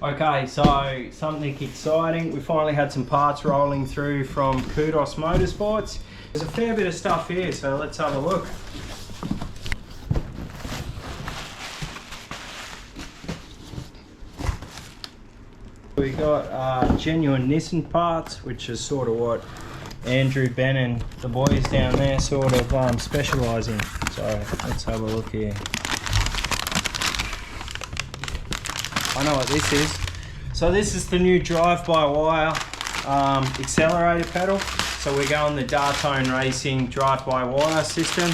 Okay, so something exciting. We finally had some parts rolling through from Kudos Motorsports. There's a fair bit of stuff here, so let's have a look. We got genuine Nissan parts, which is sort of what Andrew, Ben and the boys down there sort of specialise in. So let's have a look here. I know what this is. So this is the new drive-by-wire accelerator pedal. So we're going the Dartone Racing drive-by-wire system,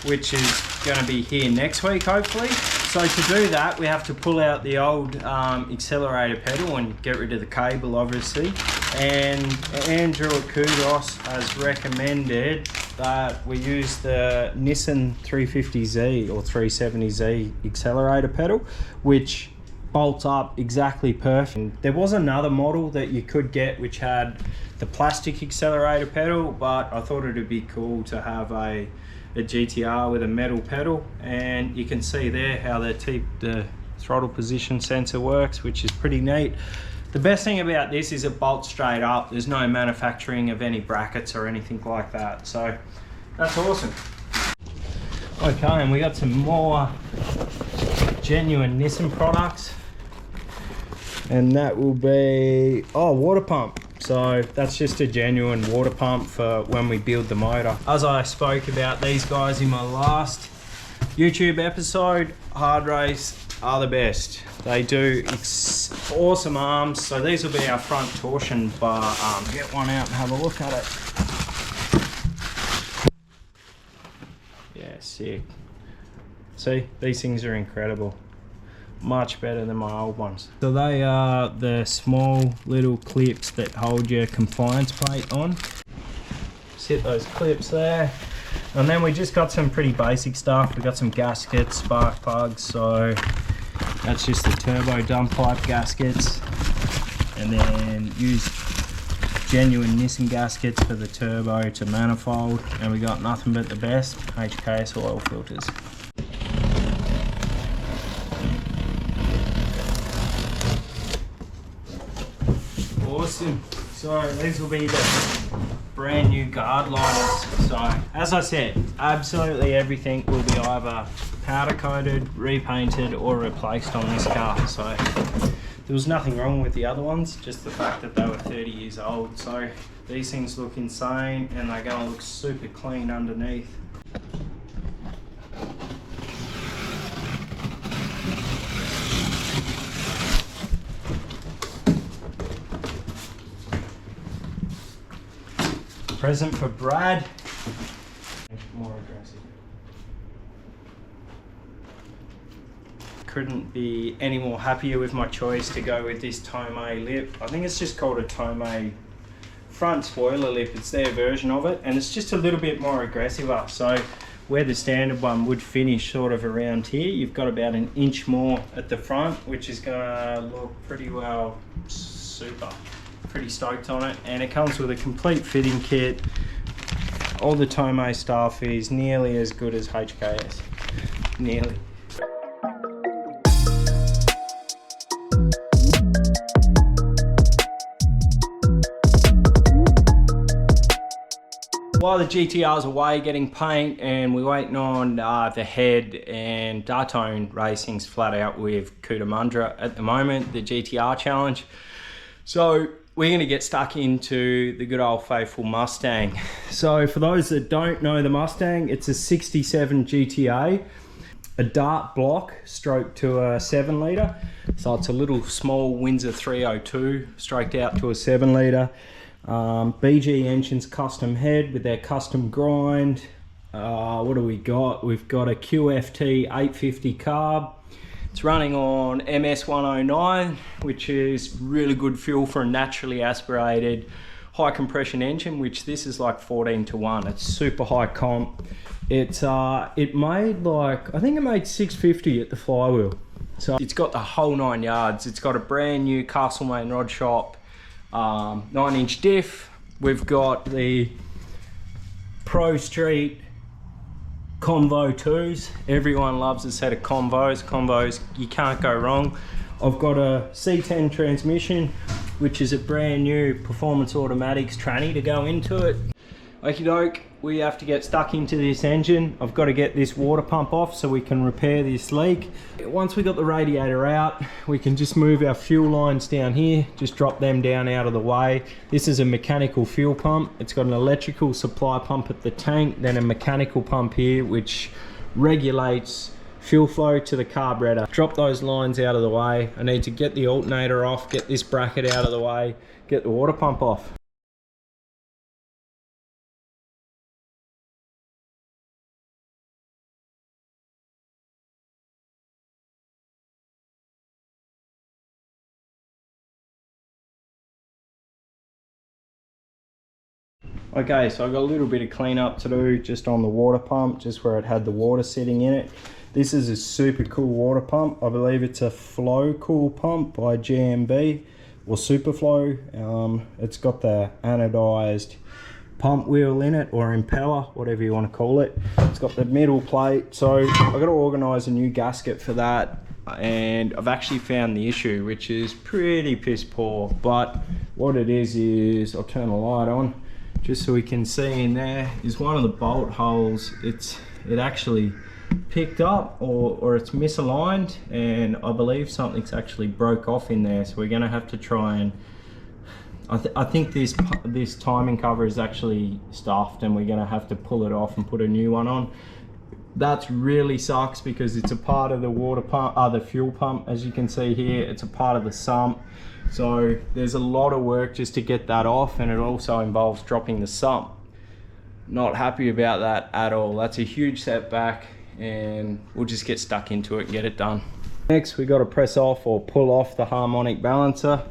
which is going to be here next week, hopefully. So to do that, we have to pull out the old accelerator pedal and get rid of the cable, obviously. And Andrew at Kudos has recommended that we use the Nissan 350Z or 370Z accelerator pedal, which bolts up exactly perfect. There was another model that you could get which had the plastic accelerator pedal, but I thought it'd be cool to have a GTR with a metal pedal, and you can see there how the throttle position sensor works, which is pretty neat. The best thing about this is it bolts straight up. There's no manufacturing of any brackets or anything like that, so that's awesome. Okay, and we got some more genuine Nissan products, and that will be water pump. So that's just a genuine water pump for when we build the motor. As I spoke about these guys in my last YouTube episode, Hard Race are the best. They do awesome arms. So these will be our front torsion bar arms. Get one out and have a look at it. Yeah, sick. See, these things are incredible. Much better than my old ones. So they are the small little clips that hold your compliance plate on. Sit those clips there. And then we just got some pretty basic stuff. We got some gaskets, spark plugs. So that's just the turbo dump pipe gaskets. And then use genuine Nissan gaskets for the turbo to manifold. And we got nothing but the best HKS oil filters. Awesome. So these will be the brand new guard liners. So as I said, absolutely everything will be either powder coated, repainted or replaced on this car. So there was nothing wrong with the other ones, just the fact that they were 30 years old. So these things look insane and they're going to look super clean underneath. Present for Brad. More aggressive. Couldn't be any more happier with my choice to go with this Tomei lip. I think it's just called a Tomei front spoiler lip. It's their version of it, and it's just a little bit more aggressive up. So where the standard one would finish sort of around here, you've got about an inch more at the front, which is gonna look pretty well super. Pretty stoked on it, and it comes with a complete fitting kit. All the Tomei stuff is nearly as good as HKS. Nearly. While the GTR's away getting paint and we're waiting on the head, and Dartone Racing's flat out with Cootamundra at the moment, the GTR challenge. So we're going to get stuck into the good old faithful Mustang. So for those that don't know the Mustang, it's a 67 GTA, a dart block stroked to a 7 litre. So it's a little small Windsor 302 stroked out to a 7 litre. BG engines, custom head with their custom grind. What do we got? We've got a QFT 850 carb. It's running on MS109, which is really good fuel for a naturally aspirated high compression engine, which this is like 14:1. It's super high comp. It made like, I think it made 650 at the flywheel. So it's got the whole 9 yards. It's got a brand new Castlemaine rod shop 9-inch diff. We've got the Pro Street Convo 2s. Everyone loves a set of Convos. You can't go wrong. I've got a C10 transmission, which is a brand new Performance Automatics tranny to go into it. Okie doke, we have to get stuck into this engine. I've got to get this water pump off so we can repair this leak. Once we got the radiator out, we can just move our fuel lines down here, just drop them down out of the way. This is a mechanical fuel pump. It's got an electrical supply pump at the tank, then a mechanical pump here, which regulates fuel flow to the carburetor. Drop those lines out of the way. I need to get the alternator off, get this bracket out of the way, get the water pump off. Okay, so I've got a little bit of cleanup to do just on the water pump, just where it had the water sitting in it. This is a super cool water pump. I believe it's a Flow Cool pump by GMB or Superflow. It's got the anodized pump wheel in it, or impeller, whatever you want to call it. It's got the middle plate, so I've got to organize a new gasket for that. And I've actually found the issue, which is pretty piss poor. But what it is I'll turn the light on just so we can see in there, is one of the bolt holes. It actually picked up, or it's misaligned, and I believe something's actually broke off in there. So we're going to have to try and I think this timing cover is actually stuffed, and we're going to have to pull it off and put a new one on. That really sucks because it's a part of the water pump, the fuel pump. As you can see here, it's a part of the sump. So there's a lot of work just to get that off, and it also involves dropping the sump. Not happy about that at all. That's a huge setback, and we'll just get stuck into it and get it done. Next, we got to press off or pull off the harmonic balancer.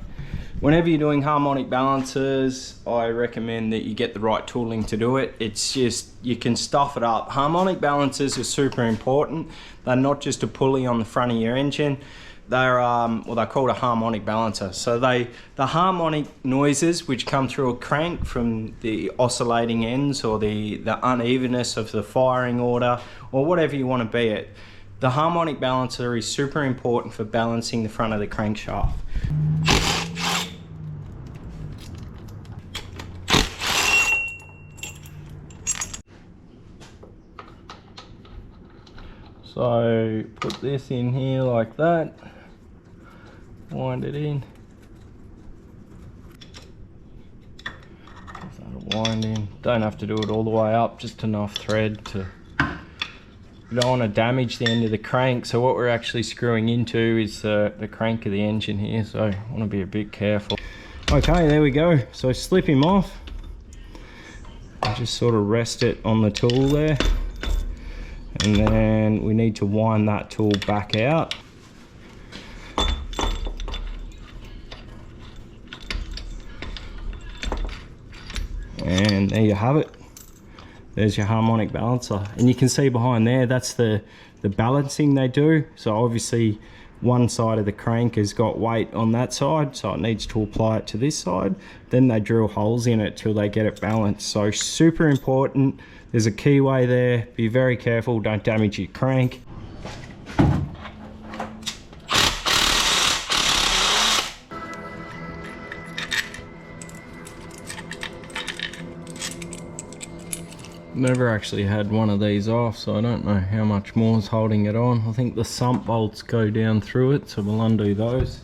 Whenever you're doing harmonic balancers, I recommend that you get the right tooling to do it. It's just, you can stuff it up. Harmonic balancers are super important. They're not just a pulley on the front of your engine. They're they're called a harmonic balancer. So the harmonic noises which come through a crank from the oscillating ends, or the unevenness of the firing order, or whatever you want to be it, the harmonic balancer is super important for balancing the front of the crankshaft. So put this in here like that, wind it in, wind in. Don't have to do it all the way up, just enough thread to, you don't want to damage the end of the crank. So what we're actually screwing into is the crank of the engine here, so I want to be a bit careful. Okay, there we go. So slip him off and just sort of rest it on the tool there. And then we need to wind that tool back out. And there you have it. There's your harmonic balancer. And you can see behind there, that's the balancing they do. So obviously one side of the crank has got weight on that side, so it needs to apply it to this side. Then they drill holes in it till they get it balanced. So super important. There's a keyway there. Be very careful, don't damage your crank. Never actually had one of these off, so I don't know how much more is holding it on. I think the sump bolts go down through it, so we'll undo those.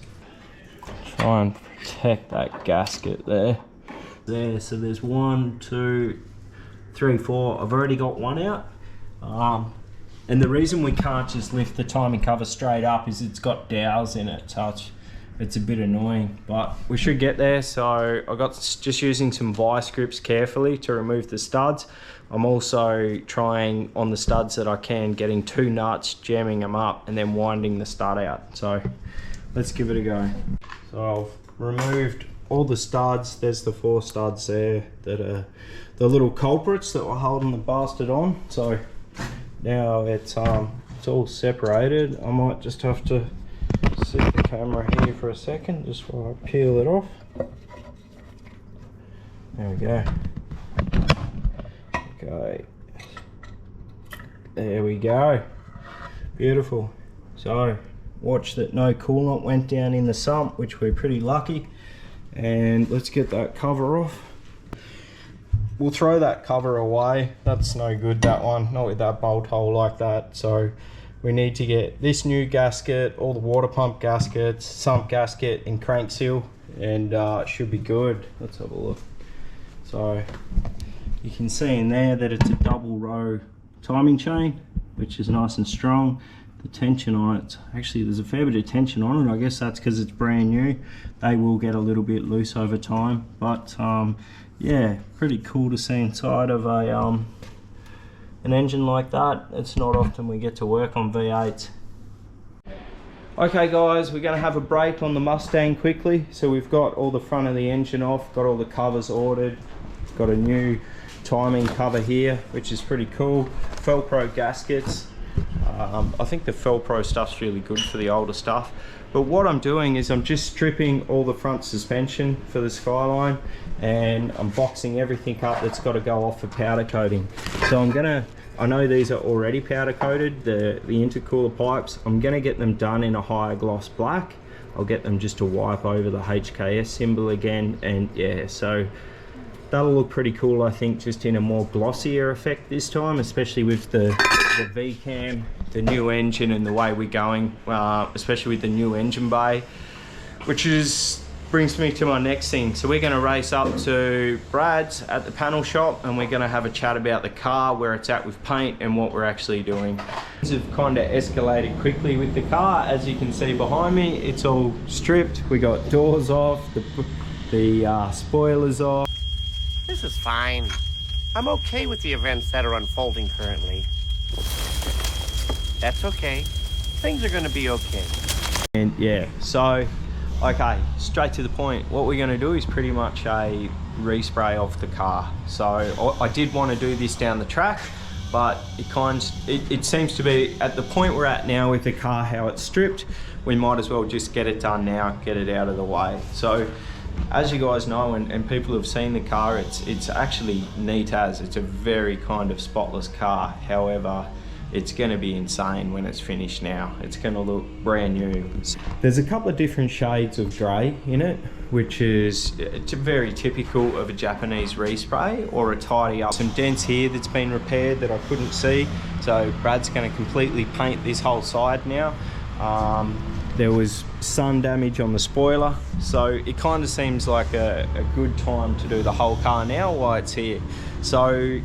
Try and protect that gasket there. So there's 1, 2, 3, 4. I've already got one out. And the reason we can't just lift the timing cover straight up is it's got dowels in it, so it's a bit annoying, but we should get there. So I got just using some vice grips carefully to remove the studs. I'm also trying on the studs that I can, getting 2 nuts, jamming them up, and then winding the stud out. So let's give it a go. So I've removed all the studs. There's the 4 studs there that are the little culprits that were holding the bastard on. So now it's all separated. I might just have to set the camera here for a second just while I peel it off. There we go. Okay. There we go. Beautiful. So watch that no coolant went down in the sump, which we're pretty lucky. And let's get that cover off. We'll throw that cover away. That's no good, that one, not with that bolt hole like that. So we need to get this new gasket, all the water pump gaskets, sump gasket and crank seal, and it should be good. Let's have a look. So you can see in there that it's a double row timing chain, which is nice and strong. The tension on it, actually there's a fair bit of tension on it. I guess that's because it's brand new. They will get a little bit loose over time, but yeah, pretty cool to see inside of a an engine like that. It's not often we get to work on V8s. Okay guys, we're going to have a break on the Mustang quickly. So we've got all the front of the engine off, got all the covers ordered, got a new timing cover here, which is pretty cool. Velcro gaskets. I think the Velcro stuff's really good for the older stuff. But what I'm doing is I'm just stripping all the front suspension for the Skyline, and I'm boxing everything up that's got to go off for powder coating. So I know these are already powder coated, the intercooler pipes. I'm gonna get them done in a higher gloss black. I'll get them just to wipe over the HKS symbol again, and yeah, so that'll look pretty cool, I think, just in a more glossier effect this time, especially with the V-cam, the new engine, and the way we're going, especially with the new engine bay, which brings me to my next thing. So we're going to race up to Brad's at the panel shop, and we're going to have a chat about the car, where it's at with paint and what we're actually doing. Things have kind of escalated quickly with the car. As you can see behind me, it's all stripped. We got doors off, the spoilers off. This is fine. I'm okay with the events that are unfolding currently. That's okay. Things are gonna be okay. And yeah, so, okay, straight to the point. What we're gonna do is pretty much a respray of the car. So I did want to do this down the track, but it seems to be at the point we're at now with the car, how it's stripped, we might as well just get it done now, get it out of the way. So as you guys know, and people have seen the car, it's actually neat as. It's a very kind of spotless car. However, it's going to be insane when it's finished now. It's going to look brand new. There's a couple of different shades of grey in it, which is very typical of a Japanese respray or a tidy up. Some dents here that's been repaired that I couldn't see. So Brad's going to completely paint this whole side now. There was sun damage on the spoiler, so it kind of seems like a good time to do the whole car now while it's here. So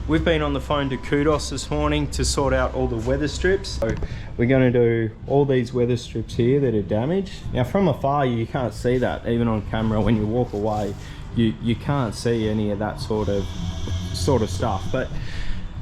we've been on the phone to Kudos this morning to sort out all the weather strips. So we're going to do all these weather strips here that are damaged. Now from afar you can't see that, even on camera when you walk away you can't see any of that sort of stuff. But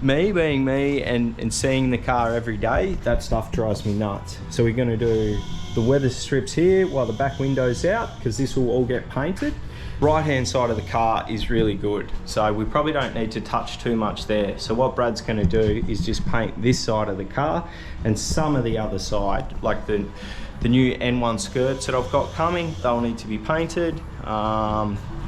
me being me and seeing the car every day, that stuff drives me nuts. So we're going to do the weather strips here while the back window's out, because this will all get painted. Right hand side of the car is really good, so we probably don't need to touch too much there. So what Brad's going to do is just paint this side of the car and some of the other side, like the new N1 skirts that I've got coming, they'll need to be painted.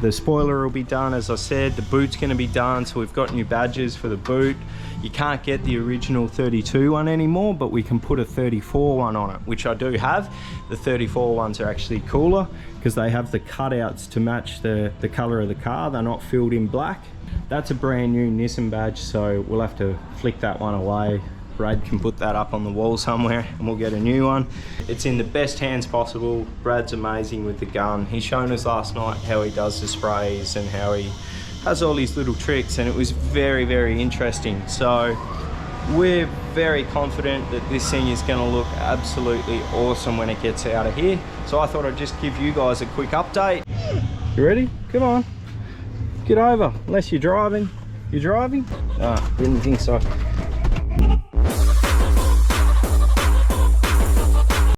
The spoiler will be done, as I said. The boot's going to be done, so we've got new badges for the boot. You can't get the original 32 one anymore, but we can put a 34 one on it, which I do have. The 34 ones are actually cooler because they have the cutouts to match the color of the car. They're not filled in black. That's a brand new Nissan badge, so we'll have to flick that one away. Brad can put that up on the wall somewhere and we'll get a new one. It's in the best hands possible. Brad's amazing with the gun. He's shown us last night how he does the sprays and how he has all these little tricks, and it was very, very interesting. So we're very confident that this thing is going to look absolutely awesome when it gets out of here. So I thought I'd just give you guys a quick update. You ready? Come on, get over. Unless you're driving. You're driving? Ah, didn't think so.